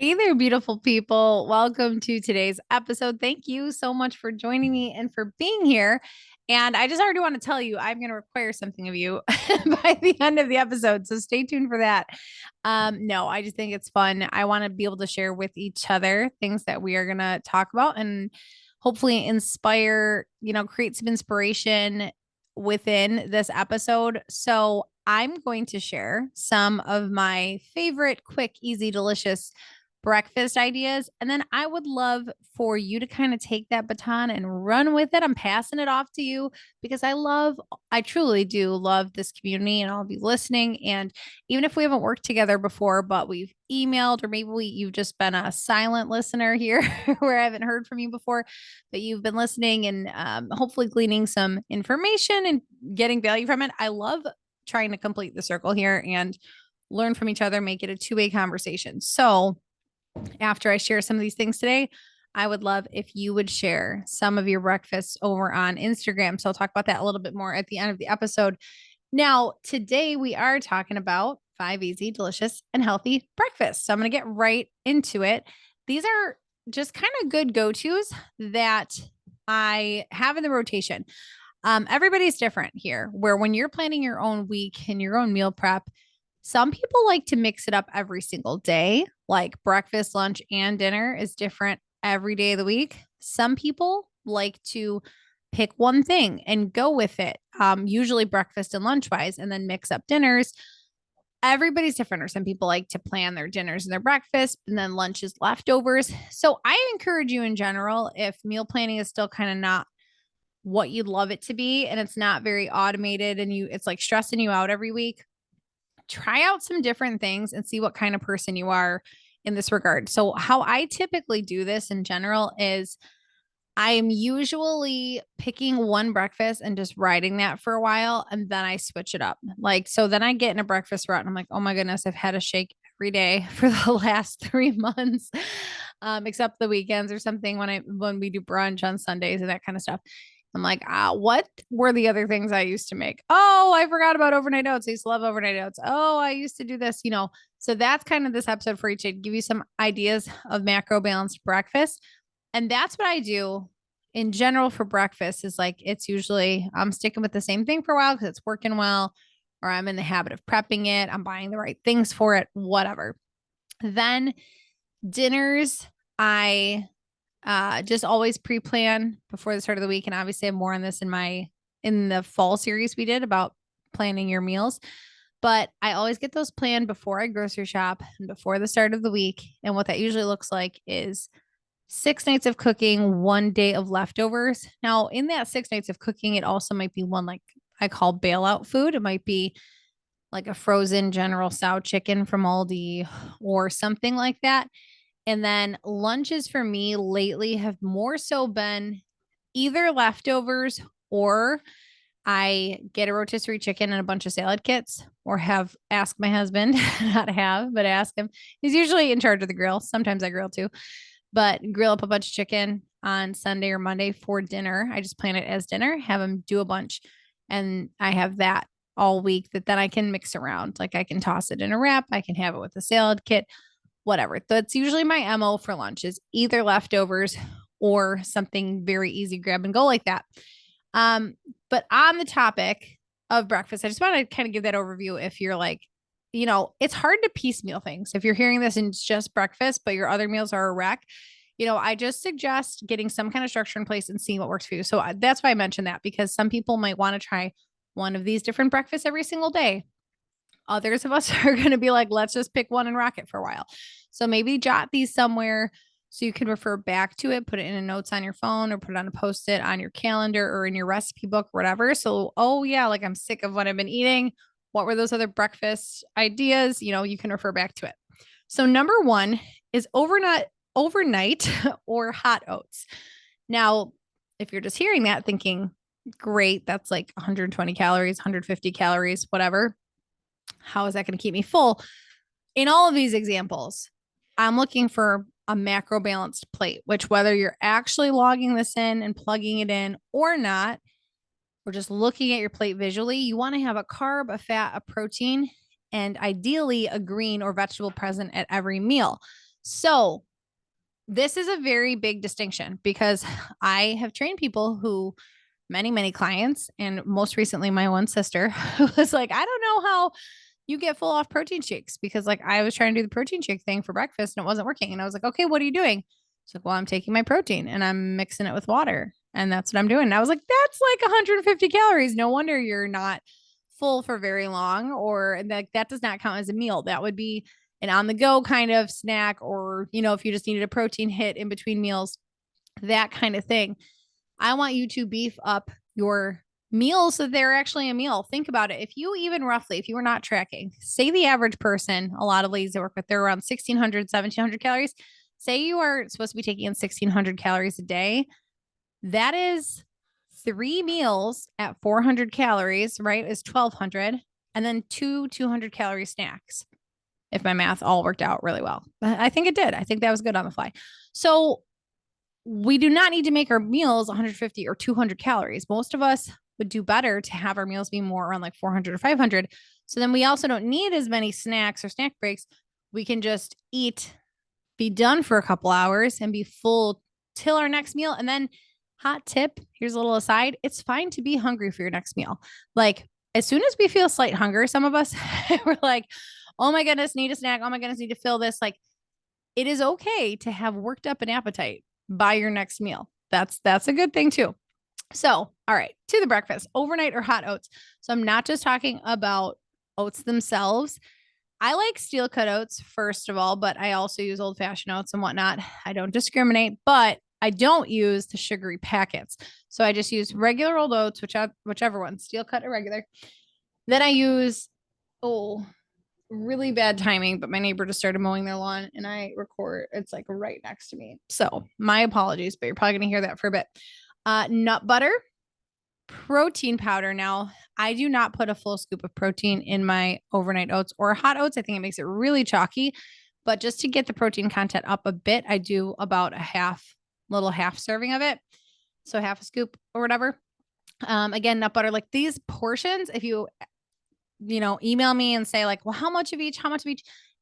Hey there, beautiful people. Welcome to today's episode. Thank you so much for joining me and for being here. And I just already want to tell you, I'm going to require something of you by the end of the episode. So stay tuned for that. No, I just think it's fun. I want to be able to share with each other things that we are going to talk about and hopefully inspire, create some inspiration within this episode. So I'm going to share some of my favorite, quick, easy, delicious breakfast ideas. And then I would love for you to kind of take that baton and run with it. I'm passing it off to you because I truly do love this community and I'll be listening. And even if we haven't worked together before, but we've emailed, or maybe you've just been a silent listener here where I haven't heard from you before, but you've been listening and hopefully gleaning some information and getting value from it. I love trying to complete the circle here and learn from each other, make it a two-way conversation. So, after I share some of these things today, I would love if you would share some of your breakfasts over on Instagram. So I'll talk about that a little bit more at the end of the episode. Now, today we are talking about 5 easy, delicious, and healthy breakfasts. So I'm going to get right into it. These are just kind of good go tos that I have in the rotation. Everybody's different here, where when you're planning your own week and your own meal prep, some people like to mix it up every single day, like breakfast, lunch, and dinner is different every day of the week. Some people like to pick one thing and go with it, usually breakfast and lunch wise, and then mix up dinners. Everybody's different, or some people like to plan their dinners and their breakfast, and then lunch is leftovers. So I encourage you in general, if meal planning is still kind of not what you'd love it to be, and it's not very automated and it's like stressing you out every week, try out some different things and see what kind of person you are in this regard. So, how I typically do this in general is I am usually picking one breakfast and just riding that for a while, and then I switch it up. Like, so then I get in a breakfast rut and I'm like, oh my goodness, I've had a shake every day for the last 3 months, except the weekends or something when we do brunch on Sundays and that kind of stuff. I'm like, what were the other things I used to make? Oh, I forgot about overnight oats. I used to love overnight oats. Oh, I used to do this. So that's kind of this episode for you to give you some ideas of macro balanced breakfast. And that's what I do in general for breakfast is like, it's usually I'm sticking with the same thing for a while because it's working well, or I'm in the habit of prepping it. I'm buying the right things for it, whatever. Then dinners, I just always pre-plan before the start of the week. And obviously I have more on this in the fall series we did about planning your meals. But I always get those planned before I grocery shop and before the start of the week. And what that usually looks like is 6 nights of cooking, 1 day of leftovers. Now, in that 6 nights of cooking, it also might be one like I call bailout food. It might be like a frozen General Tso chicken from Aldi or something like that. And then lunches for me lately have more so been either leftovers, or I get a rotisserie chicken and a bunch of salad kits, or have ask my husband, not have, but ask him. He's usually in charge of the grill. Sometimes I grill too, but grill up a bunch of chicken on Sunday or Monday for dinner. I just plan it as dinner, have him do a bunch, and I have that all week that then I can mix around. Like I can toss it in a wrap, I can have it with a salad kit, whatever. That's usually my MO for lunch is either leftovers or something very easy grab and go like that. Um, but on the topic of breakfast, I just want to kind of give that overview. If you're like, it's hard to piecemeal things. If you're hearing this and it's just breakfast, but your other meals are a wreck, I just suggest getting some kind of structure in place and seeing what works for you. So that's why I mentioned that, because some people might want to try one of these different breakfasts every single day. Others of us are going to be like, let's just pick one and rock it for a while. So maybe jot these somewhere so you can refer back to it, put it in a notes on your phone or put it on a post-it on your calendar or in your recipe book, whatever. So, oh yeah, like I'm sick of what I've been eating. What were those other breakfast ideas? You can refer back to it. So number one is overnight or hot oats. Now, if you're just hearing that thinking, great, that's like 120 calories, 150 calories, whatever. How is that going to keep me full? In all of these examples, I'm looking for a macro balanced plate, which whether you're actually logging this in and plugging it in or not, or just looking at your plate visually, you want to have a carb, a fat, a protein, and ideally a green or vegetable present at every meal. So this is a very big distinction because I have trained people who many clients, and most recently my one sister who was like, I don't know how you get full off protein shakes, because like I was trying to do the protein shake thing for breakfast and it wasn't working. And I was like, okay, what are you doing? She's like, well, I'm taking my protein and I'm mixing it with water. And that's what I'm doing. And I was like, that's like 150 calories. No wonder you're not full for very long, or like that does not count as a meal. That would be an on the go kind of snack, or, if you just needed a protein hit in between meals, that kind of thing. I want you to beef up your meals so they're actually a meal. Think about it. If you even roughly, if you were not tracking, say the average person, a lot of ladies I work with, they're around 1,600, 1,700 calories. Say you are supposed to be taking in 1,600 calories a day. That is 3 meals at 400 calories, right? Is 1,200. And then 200 calorie snacks. If my math all worked out really well. I think it did. I think that was good on the fly. So we do not need to make our meals 150 or 200 calories. Most of us would do better to have our meals be more around like 400 or 500. So then we also don't need as many snacks or snack breaks. We can just eat, be done for a couple hours and be full till our next meal. And then, hot tip, here's a little aside, it's fine to be hungry for your next meal. Like as soon as we feel slight hunger, some of us, we're like, oh my goodness, need a snack. Oh my goodness, need to fill this. Like it is okay to have worked up an appetite by your next meal. That's a good thing too. So, all right, to the breakfast, overnight or hot oats. So I'm not just talking about oats themselves. I like steel cut oats, first of all, but I also use old fashioned oats and whatnot. I don't discriminate, but I don't use the sugary packets. So I just use regular old oats, whichever one, steel cut or regular. Then I use, really bad timing, but my neighbor just started mowing their lawn and I record. It's like right next to me. So my apologies, but you're probably going to hear that for a bit. Nut butter, protein powder. Now, I do not put a full scoop of protein in my overnight oats or hot oats. I think it makes it really chalky, but just to get the protein content up a bit, I do about a little half serving of it. So half a scoop or whatever. Again, nut butter, like these portions, if you email me and say like, well, how much of each?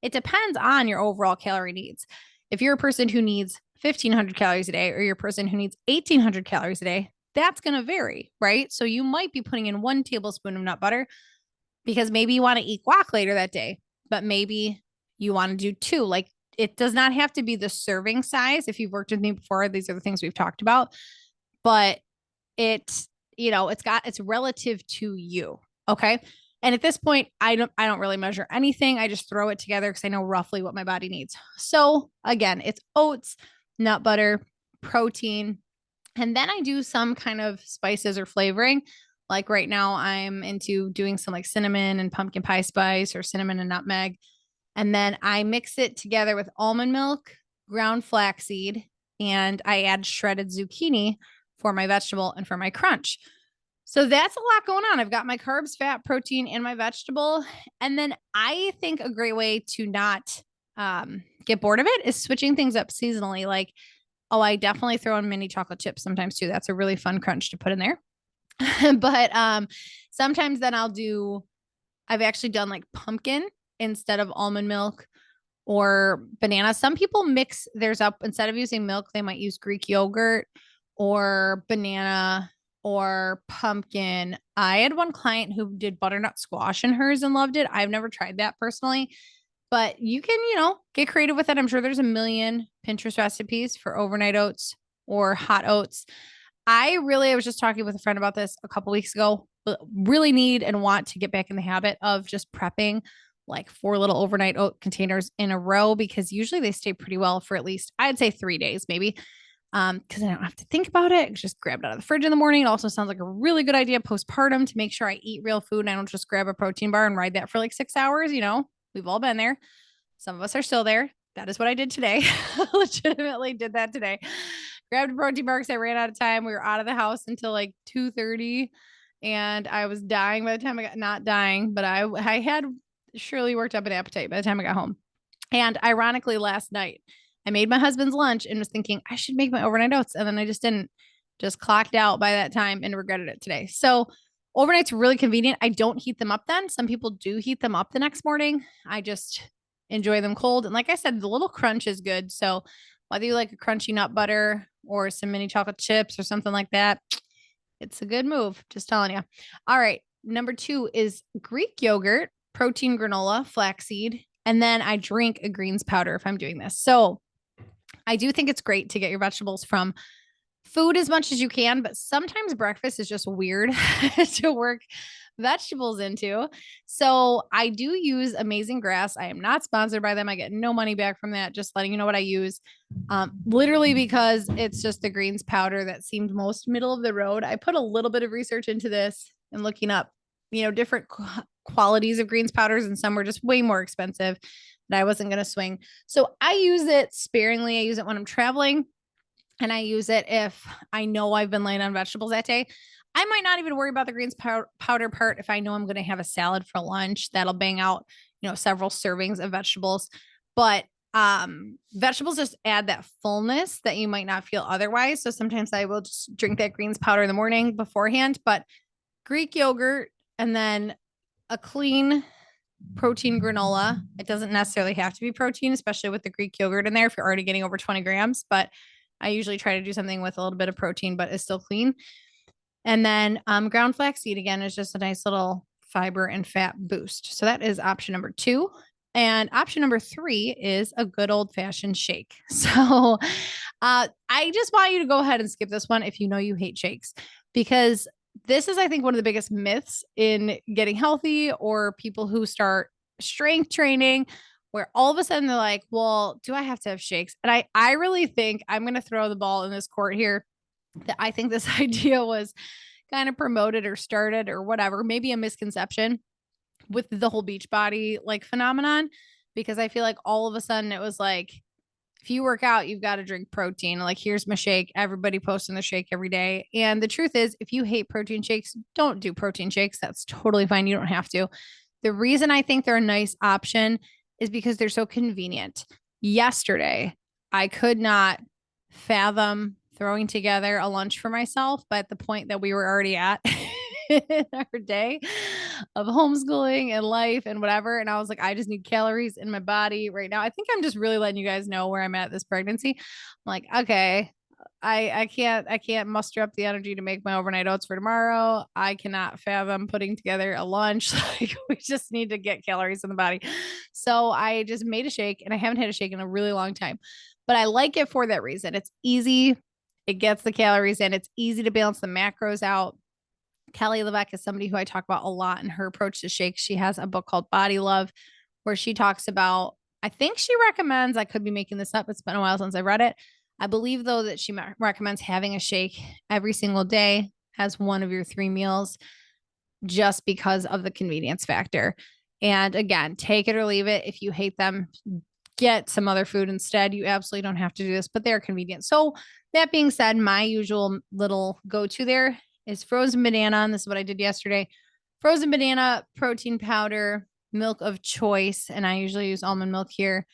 It depends on your overall calorie needs. If you're a person who needs 1,500 calories a day, or you're a person who needs 1,800 calories a day, that's going to vary, right? So you might be putting in 1 tablespoon of nut butter because maybe you want to eat guac later that day, but maybe you want to do 2. Like it does not have to be the serving size. If you've worked with me before, these are the things we've talked about, but it's relative to you. Okay. And at this point, I don't really measure anything. I just throw it together because I know roughly what my body needs. So again, it's oats, nut butter, protein, and then I do some kind of spices or flavoring. Like right now, I'm into doing some like cinnamon and pumpkin pie spice, or cinnamon and nutmeg. And then I mix it together with almond milk, ground flaxseed, and I add shredded zucchini for my vegetable and for my crunch. So that's a lot going on. I've got my carbs, fat, protein, and my vegetable. And then I think a great way to not get bored of it is switching things up seasonally. Like, I definitely throw in mini chocolate chips sometimes too. That's a really fun crunch to put in there. But sometimes then I've actually done like pumpkin instead of almond milk, or banana. Some people mix theirs up. Instead of using milk, they might use Greek yogurt or banana or pumpkin. I had one client who did butternut squash in hers and loved it. I've never tried that personally, but you can, get creative with it. I'm sure there's a million Pinterest recipes for overnight oats or hot oats. I was just talking with a friend about this a couple weeks ago, but really need and want to get back in the habit of just prepping like 4 little overnight oat containers in a row, because usually they stay pretty well for at least, I'd say 3 days, maybe. Because I don't have to think about it. Just grab it out of the fridge in the morning. It also sounds like a really good idea postpartum to make sure I eat real food and I don't just grab a protein bar and ride that for like 6 hours. We've all been there. Some of us are still there. That is what I did today. Legitimately did that today. Grabbed a protein bar because I ran out of time. We were out of the house until like 2:30, and I was dying by the time I got, not dying, but I had surely worked up an appetite by the time I got home. And ironically, last night I made my husband's lunch and was thinking I should make my overnight oats. And then I just didn't, just clocked out by that time and regretted it today. So overnight's really convenient. I don't heat them up then. Some people do heat them up the next morning. I just enjoy them cold. And like I said, the little crunch is good. So whether you like a crunchy nut butter or some mini chocolate chips or something like that, it's a good move. Just telling you. All right. Number 2 is Greek yogurt, protein granola, flaxseed. And then I drink a greens powder if I'm doing this. So I do think it's great to get your vegetables from food as much as you can, but sometimes breakfast is just weird to work vegetables into. So I do use Amazing Grass. I am not sponsored by them. I get no money back from that. Just letting you know what I use. Literally because it's just the greens powder that seemed most middle of the road. I put a little bit of research into this and looking up, different qualities of greens powders, and some were just way more expensive that I wasn't going to swing. So I use it sparingly. I use it when I'm traveling. And I use it if I know I've been laying on vegetables that day. I might not even worry about the greens powder part if I know I'm going to have a salad for lunch. That'll bang out, several servings of vegetables. But vegetables just add that fullness that you might not feel otherwise. So sometimes I will just drink that greens powder in the morning beforehand. But Greek yogurt and then a clean protein granola. It doesn't necessarily have to be protein, especially with the Greek yogurt in there if you're already getting over 20 grams. But I usually try to do something with a little bit of protein, but it's still clean. And then ground flaxseed, again, is just a nice little fiber and fat boost. So that is option number 2. And option number 3 is a good old fashioned shake. So I just want you to go ahead and skip this one if you know you hate shakes, because this is, I think, one of the biggest myths in getting healthy or people who start strength training, where all of a sudden they're like, well, do I have to have shakes? And I really think I'm going to throw the ball in this court here, that I think this idea was kind of promoted or started or whatever, maybe a misconception with the whole Beachbody like phenomenon, because I feel like all of a sudden it was like, if you work out, you've got to drink protein. Like, here's my shake. Everybody posting the shake every day. And the truth is, if you hate protein shakes, don't do protein shakes. That's totally fine. You don't have to. The reason I think they're a nice option is because they're so convenient. Yesterday, I could not fathom throwing together a lunch for myself, but at the point that we were already at in our day of homeschooling and life and whatever. And I was like, I just need calories in my body right now. I think I'm just really letting you guys know where I'm at this pregnancy. I'm like, okay, I can't muster up the energy to make my overnight oats for tomorrow. I cannot fathom putting together a lunch. Like, we just need to get calories in the body. So I just made a shake, and I haven't had a shake in a really long time, but I like it for that reason. It's easy. It gets the calories in. It's easy to balance the macros out. Kelly LeVeque is somebody who I talk about a lot in her approach to shakes. She has a book called Body Love, where she talks about, I think she recommends, I could be making this up, it's been a while since I read it. I believe, though, that she recommends having a shake every single day as one of your 3 meals, just because of the convenience factor. And again, take it or leave it. If you hate them, get some other food instead. You absolutely don't have to do this, but they're convenient. So that being said, my usual little go-to there is frozen banana. And this is what I did yesterday. Frozen banana, protein powder, milk of choice. And I usually use almond milk here.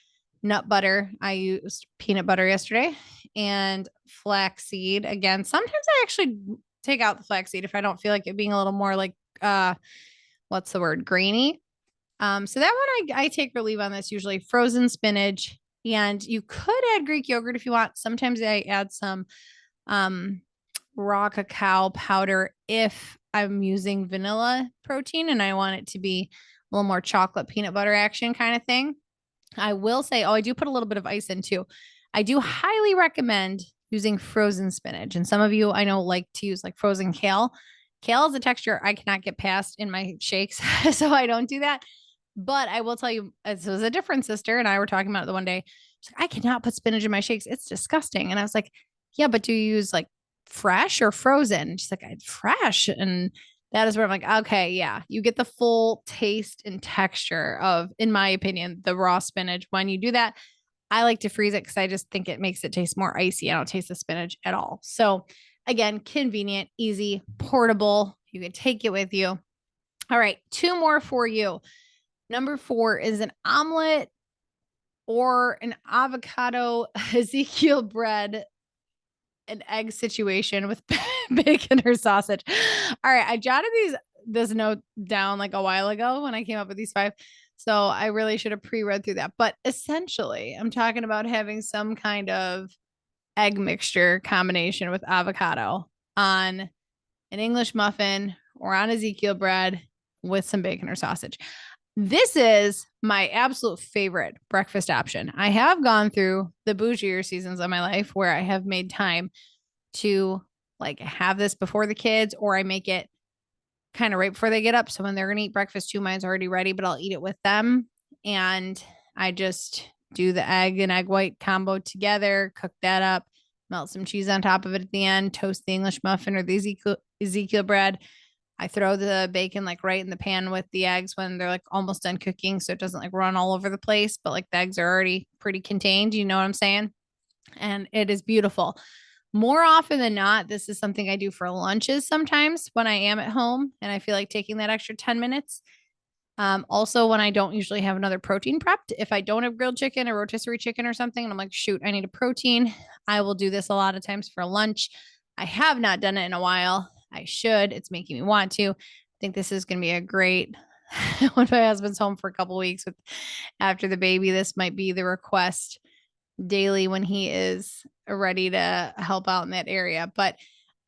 Nut butter. I used peanut butter yesterday, and flaxseed. Again, sometimes I actually take out the flaxseed if I don't feel like it being a little more like, what's the word? Grainy. So that one I take relief on this, usually frozen spinach, and you could add Greek yogurt if you want. Sometimes I add some, raw cacao powder if I'm using vanilla protein and I want it to be a little more chocolate peanut butter action kind of thing. I will say, I do put a little bit of ice in too. I do highly recommend using frozen spinach. And some of you I know like to use like frozen kale. Kale is a texture I cannot get past in my shakes, so I don't do that. But I will tell you, this was a different sister and I were talking about it the one day. She's like, I cannot put spinach in my shakes. It's disgusting. And I was like, yeah, but do you use like fresh or frozen? She's like, I fresh. And that is where I'm like, okay, yeah, you get the full taste and texture of, in my opinion, the raw spinach. When you do that, I like to freeze it because I just think it makes it taste more icy. I don't taste the spinach at all. So again, convenient, easy, portable. You can take it with you. All right, 2 more for you. Number 4 is an omelet or an avocado Ezekiel bread, an egg situation with bacon or sausage. All right. I jotted this note down like a while ago when I came up with these 5. So I really should have pre-read through that. But essentially, I'm talking about having some kind of egg mixture combination with avocado on an English muffin or on Ezekiel bread with some bacon or sausage. This is my absolute favorite breakfast option. I have gone through the bougier seasons of my life where I have made time to like have this before the kids, or I make it kind of right before they get up. So when they're going to eat breakfast too, mine's already ready, but I'll eat it with them. And I just do the egg and egg white combo together, cook that up, melt some cheese on top of it at the end, toast the English muffin or the Ezekiel bread. I throw the bacon like right in the pan with the eggs when they're like almost done cooking. So it doesn't like run all over the place, but like the eggs are already pretty contained. You know what I'm saying? And it is beautiful. More often than not, this is something I do for lunches sometimes when I am at home and I feel like taking that extra 10 minutes. Also, when I don't usually have another protein prepped, if I don't have grilled chicken or rotisserie chicken or something, and I'm like, shoot, I need a protein, I will do this a lot of times for lunch. I have not done it in a while. I should. It's making me want to. I think this is going to be a great when my husband's home for a couple weeks with after the baby. This might be the request daily when he is ready to help out in that area. But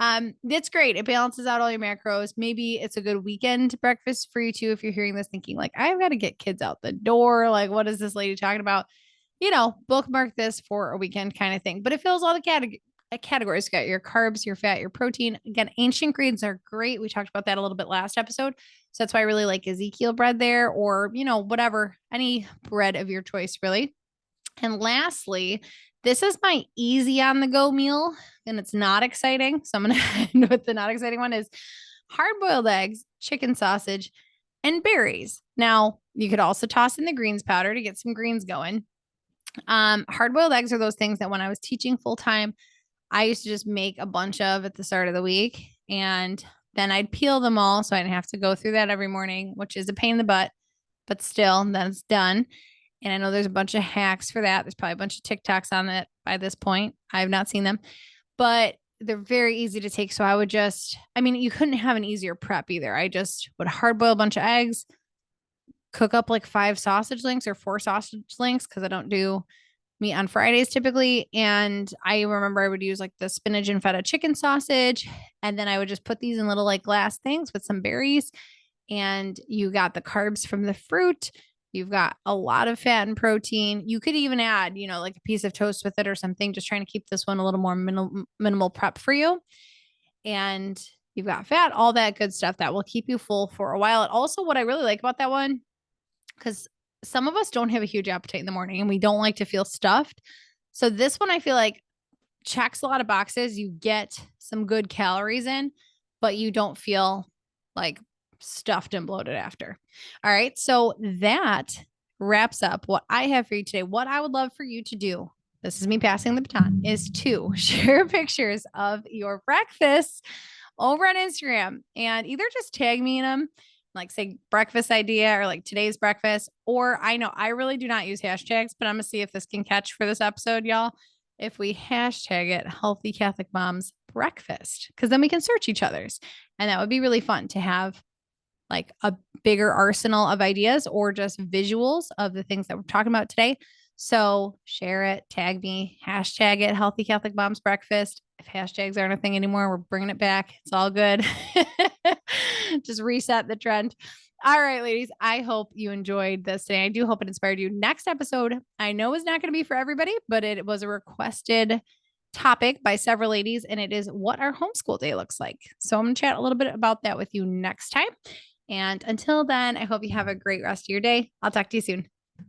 it's great. It balances out all your macros. Maybe it's a good weekend breakfast for you too. If you're hearing this thinking like, I've got to get kids out the door. Like, what is this lady talking about? You know, bookmark this for a weekend kind of thing. But it fills all the categories. You got your carbs, your fat, your protein. Again, ancient greens are great. We talked about that a little bit last episode. So that's why I really like Ezekiel bread there, or, you know, whatever, any bread of your choice, really. And lastly, this is my easy on the go meal, and it's not exciting. So I'm going to end with the not exciting one is hard boiled eggs, chicken sausage, and berries. Now, you could also toss in the greens powder to get some greens going. Hard boiled eggs are those things that when I was teaching full time, I used to just make a bunch of at the start of the week, and then I'd peel them all so I didn't have to go through that every morning, which is a pain in the butt, but still, that's done. And I know there's a bunch of hacks for that. There's probably a bunch of TikToks on it by this point. I have not seen them, but they're very easy to take. So I would you couldn't have an easier prep either. I just would hard boil a bunch of eggs, cook up like 5 sausage links or 4 sausage links because I don't do meat on Fridays typically. And I remember I would use like the spinach and feta chicken sausage. And then I would just put these in little like glass things with some berries. And you got the carbs from the fruit. You've got a lot of fat and protein. You could even add, you know, like a piece of toast with it or something, just trying to keep this one a little more minimal prep for you. And you've got fat, all that good stuff that will keep you full for a while. And also, what I really like about that one, because some of us don't have a huge appetite in the morning and we don't like to feel stuffed. So this one, I feel like checks a lot of boxes. You get some good calories in, but you don't feel like stuffed and bloated after. All right. So that wraps up what I have for you today. What I would love for you to do, this is me passing the baton, is to share pictures of your breakfast over on Instagram and either just tag me in them, like say breakfast idea or like today's breakfast. Or I know I really do not use hashtags, but I'm going to see if this can catch for this episode, y'all. If we hashtag it Healthy Catholic Moms Breakfast, because then we can search each other's. And that would be really fun to have like a bigger arsenal of ideas or just visuals of the things that we're talking about today. So share it, tag me, hashtag it Healthy Catholic Moms Breakfast. If hashtags aren't a thing anymore, we're bringing it back. It's all good. Just reset the trend. All right, ladies, I hope you enjoyed this today. I do hope it inspired you. Next episode, I know is not going to be for everybody, but it was a requested topic by several ladies, and it is what our homeschool day looks like. So I'm going to chat a little bit about that with you next time. And until then, I hope you have a great rest of your day. I'll talk to you soon.